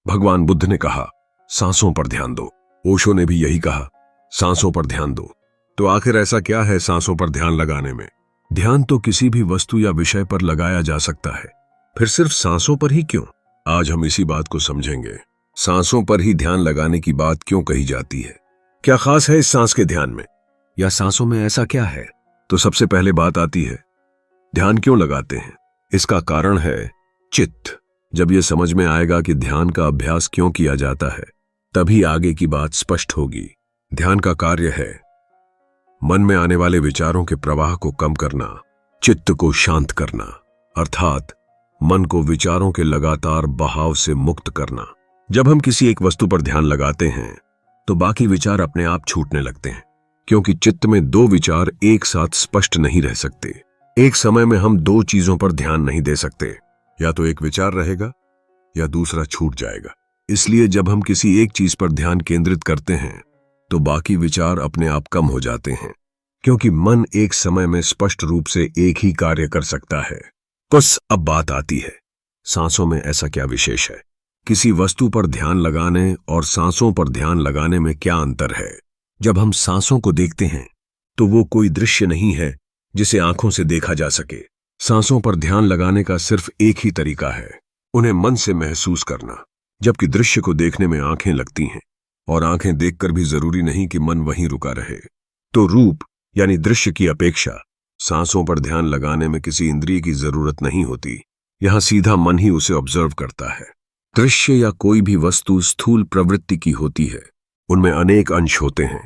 भगवान बुद्ध ने कहा, सांसों पर ध्यान दो। ओशो ने भी यही कहा, सांसों पर ध्यान दो। तो आखिर ऐसा क्या है सांसों पर ध्यान लगाने में? ध्यान तो किसी भी वस्तु या विषय पर लगाया जा सकता है, फिर सिर्फ सांसों पर ही क्यों? आज हम इसी बात को समझेंगे। सांसों पर ही ध्यान लगाने की बात क्यों कही जाती है? क्या खास है इस सांस के ध्यान में, या सांसों में ऐसा क्या है? तो सबसे पहले बात आती है, ध्यान क्यों लगाते हैं? इसका कारण है चित्त। जब यह समझ में आएगा कि ध्यान का अभ्यास क्यों किया जाता है, तभी आगे की बात स्पष्ट होगी। ध्यान का कार्य है मन में आने वाले विचारों के प्रवाह को कम करना, चित्त को शांत करना, अर्थात मन को विचारों के लगातार बहाव से मुक्त करना। जब हम किसी एक वस्तु पर ध्यान लगाते हैं तो बाकी विचार अपने आप छूटने लगते हैं, क्योंकि चित्त में दो विचार एक साथ स्पष्ट नहीं रह सकते। एक समय में हम दो चीजों पर ध्यान नहीं दे सकते, या तो एक विचार रहेगा या दूसरा छूट जाएगा। इसलिए जब हम किसी एक चीज पर ध्यान केंद्रित करते हैं तो बाकी विचार अपने आप कम हो जाते हैं, क्योंकि मन एक समय में स्पष्ट रूप से एक ही कार्य कर सकता है। बस अब बात आती है, सांसों में ऐसा क्या विशेष है? किसी वस्तु पर ध्यान लगाने और सांसों पर ध्यान लगाने में क्या अंतर है? जब हम सांसों को देखते हैं तो वो कोई दृश्य नहीं है जिसे आंखों से देखा जा सके। सांसों पर ध्यान लगाने का सिर्फ एक ही तरीका है, उन्हें मन से महसूस करना। जबकि दृश्य को देखने में आंखें लगती हैं, और आंखें देखकर भी जरूरी नहीं कि मन वहीं रुका रहे। तो रूप यानी दृश्य की अपेक्षा सांसों पर ध्यान लगाने में किसी इंद्रिय की जरूरत नहीं होती। यहां सीधा मन ही उसे ऑब्जर्व करता है। दृश्य या कोई भी वस्तु स्थूल प्रवृत्ति की होती है, उनमें अनेक अंश होते हैं,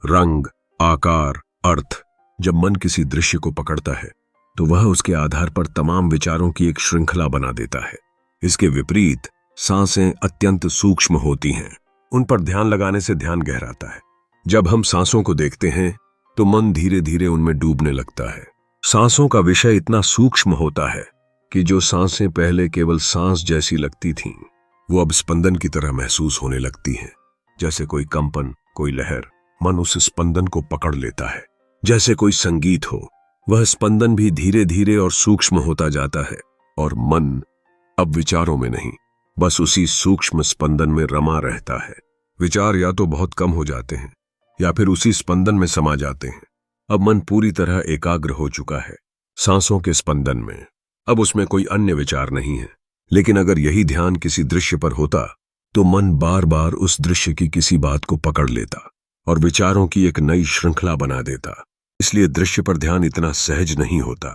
रंग, आकार, अर्थ। जब मन किसी दृश्य को पकड़ता है तो वह उसके आधार पर तमाम विचारों की एक श्रृंखला बना देता है। इसके विपरीत सांसें अत्यंत सूक्ष्म होती हैं, उन पर ध्यान लगाने से ध्यान गहराता है। जब हम सांसों को देखते हैं तो मन धीरे धीरे उनमें डूबने लगता है। सांसों का विषय इतना सूक्ष्म होता है कि जो सांसें पहले केवल सांस जैसी लगती थीं, वो अब स्पंदन की तरह महसूस होने लगती हैं। जैसे कोई कंपन, कोई लहर, मन उस स्पंदन को पकड़ लेता है। जैसे कोई संगीत हो, वह स्पंदन भी धीरे धीरे और सूक्ष्म होता जाता है, और मन अब विचारों में नहीं, बस उसी सूक्ष्म स्पंदन में रमा रहता है। विचार या तो बहुत कम हो जाते हैं या फिर उसी स्पंदन में समा जाते हैं। अब मन पूरी तरह एकाग्र हो चुका है सांसों के स्पंदन में। अब उसमें कोई अन्य विचार नहीं है। लेकिन अगर यही ध्यान किसी दृश्य पर होता तो मन बार बार उस दृश्य की किसी बात को पकड़ लेता और विचारों की एक नई श्रृंखला बना देता। इसलिए दृश्य पर ध्यान इतना सहज नहीं होता।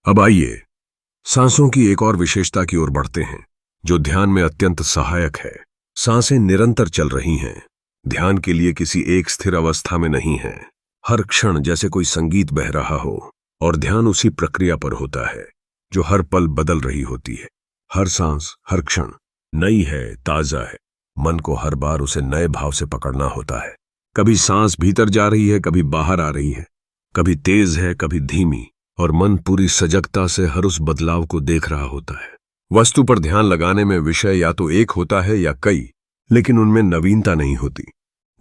अब आइए सांसों की एक और विशेषता की ओर बढ़ते हैं, जो ध्यान में अत्यंत सहायक है। सांसें निरंतर चल रही हैं, ध्यान के लिए किसी एक स्थिर अवस्था में नहीं है। हर क्षण जैसे कोई संगीत बह रहा हो, और ध्यान उसी प्रक्रिया पर होता है जो हर पल बदल रही होती है। हर सांस, हर क्षण नई है, ताजा है। मन को हर बार उसे नए भाव से पकड़ना होता है। कभी सांस भीतर जा रही है, कभी बाहर आ रही है, कभी तेज है, कभी धीमी, और मन पूरी सजगता से हर उस बदलाव को देख रहा होता है। वस्तु पर ध्यान लगाने में विषय या तो एक होता है या कई, लेकिन उनमें नवीनता नहीं होती,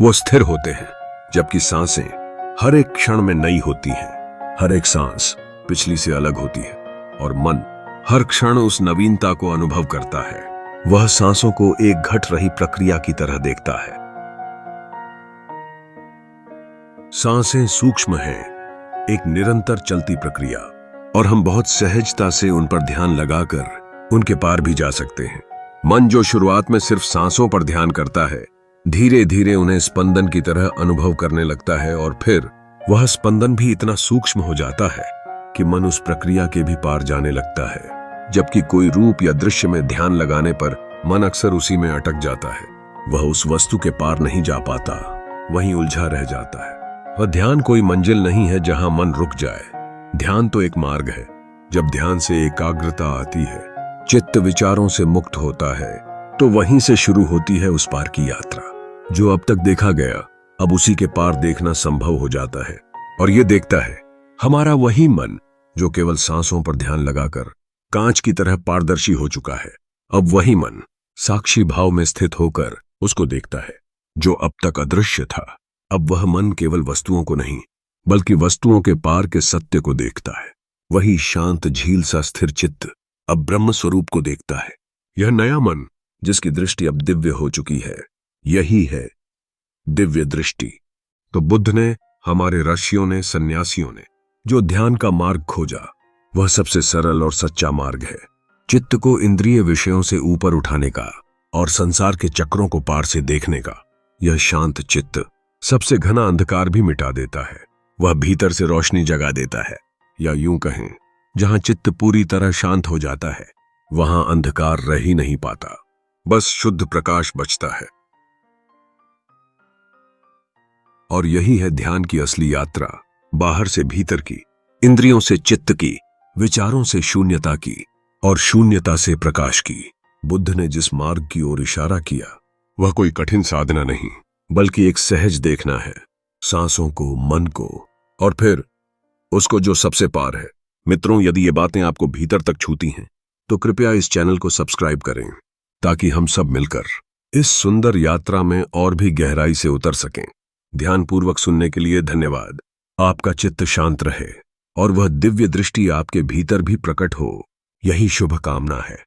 वो स्थिर होते हैं। जबकि सांसें हर एक क्षण में नई होती हैं, हर एक सांस पिछली से अलग होती है, और मन हर क्षण उस नवीनता को अनुभव करता है। वह सांसों को एक घट रही प्रक्रिया की तरह देखता है। सांसें सूक्ष्म हैं, एक निरंतर चलती प्रक्रिया, और हम बहुत सहजता से उन पर ध्यान लगाकर उनके पार भी जा सकते हैं। मन जो शुरुआत में सिर्फ सांसों पर ध्यान करता है, धीरे धीरे उन्हें स्पंदन की तरह अनुभव करने लगता है, और फिर वह स्पंदन भी इतना सूक्ष्म हो जाता है कि मन उस प्रक्रिया के भी पार जाने लगता है। जबकि कोई रूप या दृश्य में ध्यान लगाने पर मन अक्सर उसी में अटक जाता है, वह उस वस्तु के पार नहीं जा पाता, वहीं उलझा रह जाता है। वह ध्यान कोई मंजिल नहीं है जहां मन रुक जाए। ध्यान तो एक मार्ग है। जब ध्यान से एकाग्रता आती है, चित्त विचारों से मुक्त होता है, तो वहीं से शुरू होती है उस पार की यात्रा। जो अब तक देखा गया, अब उसी के पार देखना संभव हो जाता है। और ये देखता है हमारा वही मन जो केवल सांसों पर ध्यान लगाकर कांच की तरह पारदर्शी हो चुका है। अब वही मन साक्षी भाव में स्थित होकर उसको देखता है जो अब तक अदृश्य था। अब वह मन केवल वस्तुओं को नहीं, बल्कि वस्तुओं के पार के सत्य को देखता है। वही शांत झील सा स्थिर चित्त अब ब्रह्म स्वरूप को देखता है। यह नया मन जिसकी दृष्टि अब दिव्य हो चुकी है, यही है दिव्य दृष्टि। तो बुद्ध ने, हमारे ऋषियों ने, सन्यासियों ने जो ध्यान का मार्ग खोजा, वह सबसे सरल और सच्चा मार्ग है। चित्त को इंद्रिय विषयों से ऊपर उठाने का और संसार के चक्रों को पार से देखने का। यह शांत चित्त सबसे घना अंधकार भी मिटा देता है। वह भीतर से रोशनी जगा देता है, या यूं कहें, जहां चित्त पूरी तरह शांत हो जाता है, वहां अंधकार रह ही नहीं पाता, बस शुद्ध प्रकाश बचता है। और यही है ध्यान की असली यात्रा, बाहर से भीतर की, इंद्रियों से चित्त की, विचारों से शून्यता की, और शून्यता से प्रकाश की। बुद्ध ने जिस मार्ग की ओर इशारा किया, वह कोई कठिन साधना नहीं, बल्कि एक सहज देखना है, सांसों को, मन को, और फिर उसको जो सबसे पार है। मित्रों, यदि ये बातें आपको भीतर तक छूती हैं, तो कृपया इस चैनल को सब्सक्राइब करें, ताकि हम सब मिलकर इस सुंदर यात्रा में और भी गहराई से उतर सकें। ध्यानपूर्वक सुनने के लिए धन्यवाद। आपका चित्त शांत रहे और वह दिव्य दृष्टि आपके भीतर भी प्रकट हो, यही शुभकामना है।